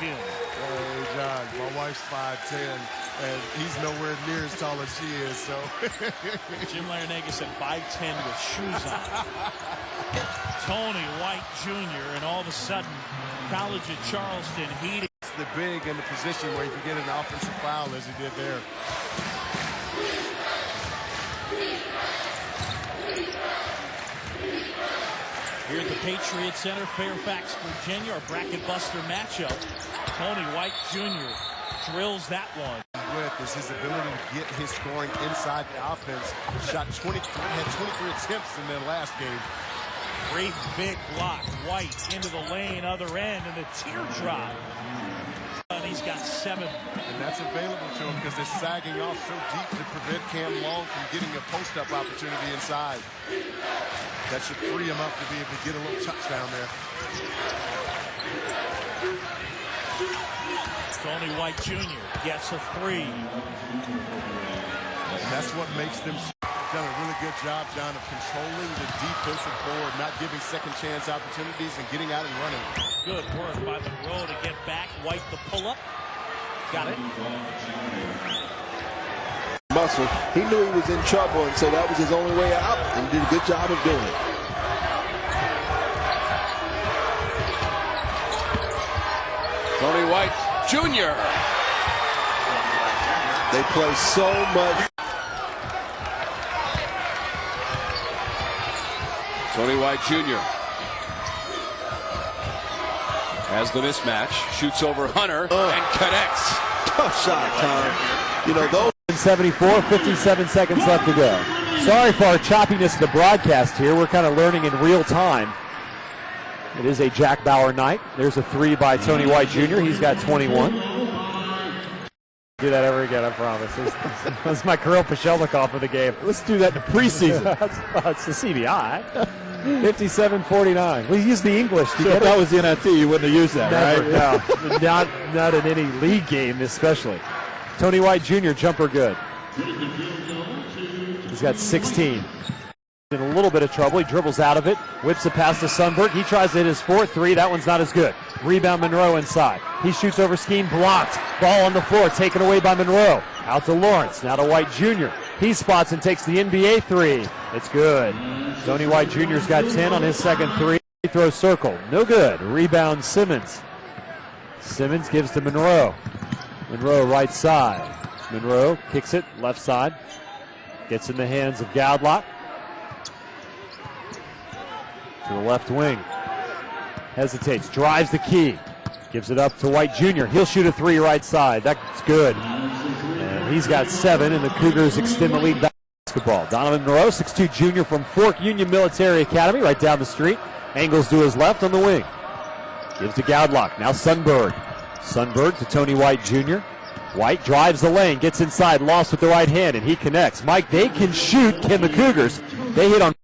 Jim. Hey, John, my wife's 5'10", and he's nowhere near as tall as she is, so. Jim Larrañaga at 5'10" with shoes on. Tony White Jr., and all of a sudden, college at Charleston heating. The big in the position where he can get an offensive foul as he did there. Here at the Patriot Center, Fairfax, Virginia, our bracket buster matchup. Tony White Jr. drills that one. With is his ability to get his scoring inside the offense. Shot 23, had 23 attempts in their last game. Great big block. White into the lane, other end, and the teardrop. And he's got 7. And that's available to him because they're sagging off so deep to prevent Cam Long from getting a post-up opportunity inside. That should free him up to be able to get a little touchdown there. Tony White Jr. gets a 3. And that's what makes them done a really good job, John, of controlling the defensive board, not giving second chance opportunities and getting out and running. Good work by Monroe to get back. White the pull-up. Got it. Muscle. He knew he was in trouble, and so that was his only way out, and did a good job of doing it. Tony White Jr. They play so much. Tony White Jr. has the mismatch, shoots over Hunter, and connects. Tough shot, Tom. You know, those. 74, 57 seconds left to go. Sorry for our choppiness of the broadcast here. We're kind of learning in real time. It is a Jack Bauer night. There's a 3 by Tony White Jr. He's got 21. Do that ever again, I promise. That's my Kirill Pashelnikov of the game. Let's do that in the preseason. It's the CBI. 57-49. We use the English. So if that was the NIT, you wouldn't have used that, never, right? No, not in any league game, especially. Tony White Jr. jumper good. He's got 16. In a little bit of trouble. He dribbles out of it. Whips it past to Sundberg. He tries to hit his 4th 3. That one's not as good. Rebound Monroe inside. He shoots over scheme. Blocked. Ball on the floor. Taken away by Monroe. Out to Lawrence. Now to White Jr. He spots and takes the NBA 3. It's good. Tony White Jr.'s got 10 on his second 3. Free throw circle. No good. Rebound Simmons. Simmons gives to Monroe. Monroe right side. Monroe kicks it left side. Gets in the hands of Gaudlot. To the left wing. Hesitates. Drives the key. Gives it up to White Jr. He'll shoot a 3 right side. That's good. And he's got 7, and the Cougars extend the lead basketball. Donovan Monroe, 6'2" junior from Fork Union Military Academy, right down the street. Angles to his left on the wing. Gives to Gaudlot. Now Sundberg. Sundberg to Tony White Jr. White drives the lane, gets inside, lost with the right hand, and he connects. Mike, they can shoot, can the Cougars? They hit on.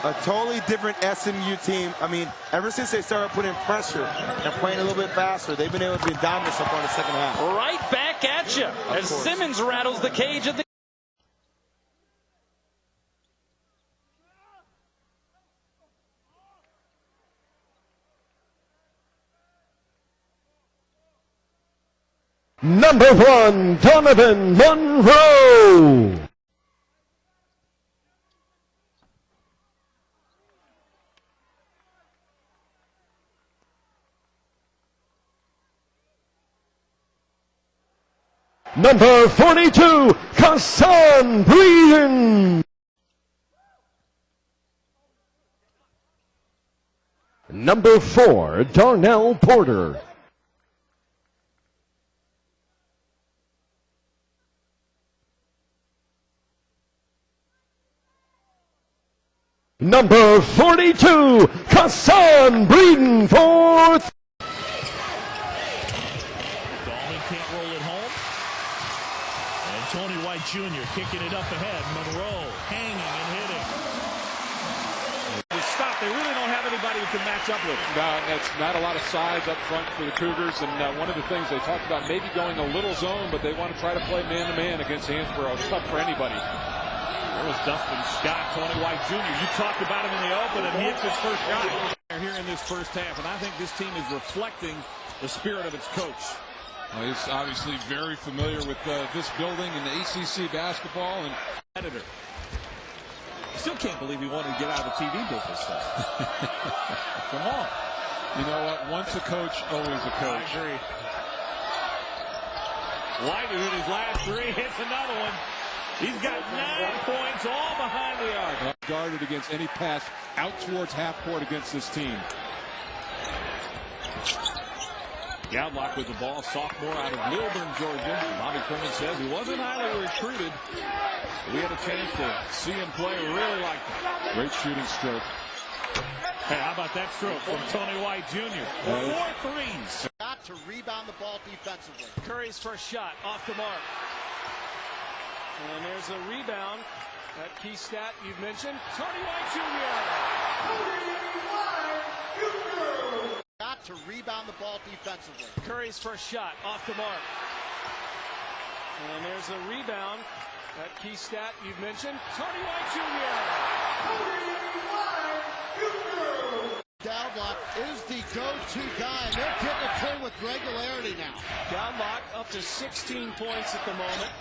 A totally different SMU team. I mean, ever since they started putting pressure and playing a little bit faster, they've been able to be dominant so far in the second half. Right back at you as Simmons rattles the cage of the. Number 1, Donovan Monroe. Number 42, Kassan Breeden. Number 4, Darnell Porter. Number 42, Kassan Breeden, 4th. Dahlman can't roll it home. And Tony White Jr. kicking it up ahead. Monroe hanging and hitting. Stop. They really don't have anybody who can match up with him. No, that's not a lot of size up front for the Cougars, and one of the things they talked about maybe going a little zone, but they want to try to play man-to-man against Hansborough. It's tough for anybody. There was Dustin Scott, Tony White Jr. You talked about him in the open, and he hits his first shot here in this first half, and I think this team is reflecting the spirit of its coach. Well, he's obviously very familiar with this building and the ACC basketball and Editor. I still can't believe he wanted to get out of the TV business. Come on. you know what? Once a coach, always a coach. I agree. White who hit his last three, hits another one. He's got 9 points, all behind the arc. Guarded against any pass out towards half court against this team. Gowdlock with the ball, sophomore out of Lilburn, Georgia. Bobby Kerman says he wasn't highly recruited. We had a chance to see him play, really liked him. Great shooting stroke. Hey, how about that stroke from Tony White Jr.? 4 threes. Got to rebound the ball defensively. Curry's first shot off the mark. And there's a rebound. That key stat you've mentioned. Tony White Jr. Got to rebound the ball defensively. Curry's first shot off the mark. And there's a rebound. That key stat you've mentioned. Tony White Jr. Gowdlock is the go-to guy, and they're getting it to him with regularity now. Gowdlock up to 16 points at the moment.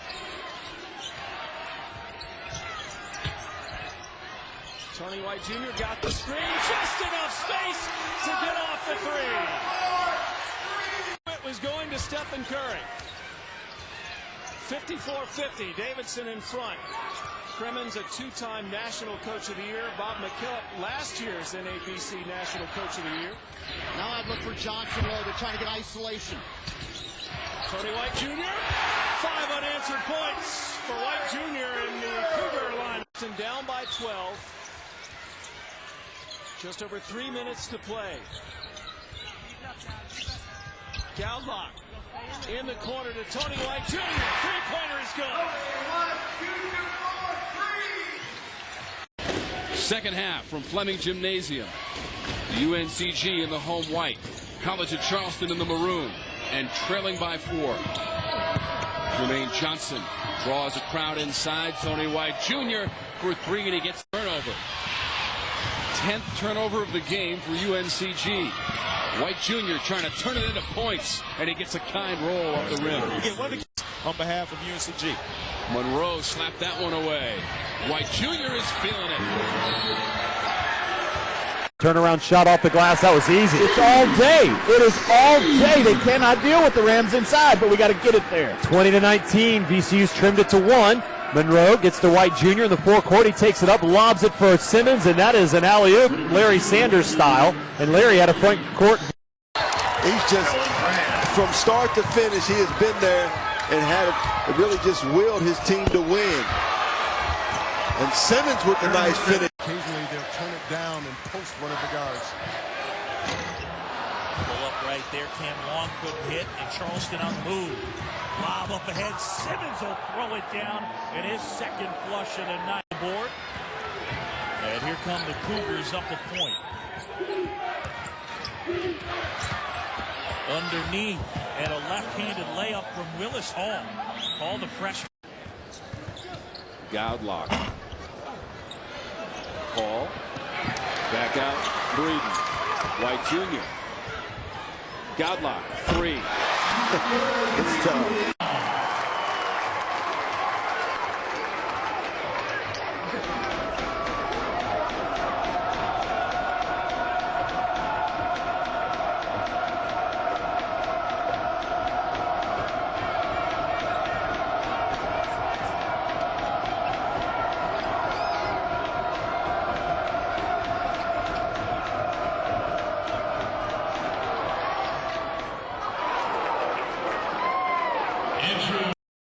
Tony White Jr. got the screen, just enough space to get off the three. It was going to Stephen Curry. 54-50, Davidson in front. Cremins, a 2-time National Coach of the Year. Bob McKillop, last year's NABC National Coach of the Year. Now I'd look for Johnson Lowe. They're trying to get isolation. Tony White Jr., 5 unanswered points for White Jr. in the Cougar line. And down by 12. Just over 3 minutes to play. Gowdlock in the corner to Tony White Jr. Three-pointer is good. Second half from Fleming Gymnasium. The UNCG in the home white. College of Charleston in the maroon. And trailing by 4. Jermaine Johnson draws a crowd inside. Tony White Jr. for 3, and he gets turnover. 10th turnover of the game for UNCG. White Jr. trying to turn it into points, and he gets a kind roll off the rim. On behalf of UNCG. Monroe slapped that one away. White Jr. is feeling it. Turnaround shot off the glass. That was easy. It's all day. It is all day. They cannot deal with the Rams inside, but we got to get it there. 20-19. VCU's trimmed it to 1. Monroe gets to White Jr. in the forecourt. He takes it up, lobs it for Simmons, and that is an alley-oop, Larry Sanders style. And Larry had a front court. He's just, from start to finish, he has been there and really just willed his team to win. And Simmons with the nice finish. Occasionally they'll turn it down and post one of the guards. Pull up right there. Cam Long couldn't hit, and Charleston on the move. Lob up ahead. Simmons will throw it down in his second flush of the night board. And here come the Cougars up a point. Underneath, and a left-handed layup from Willis Hall. Hall, the freshman. Gowdlock. Hall. Back out. Breeden. White Jr. Gowdlock. 3. It's tough.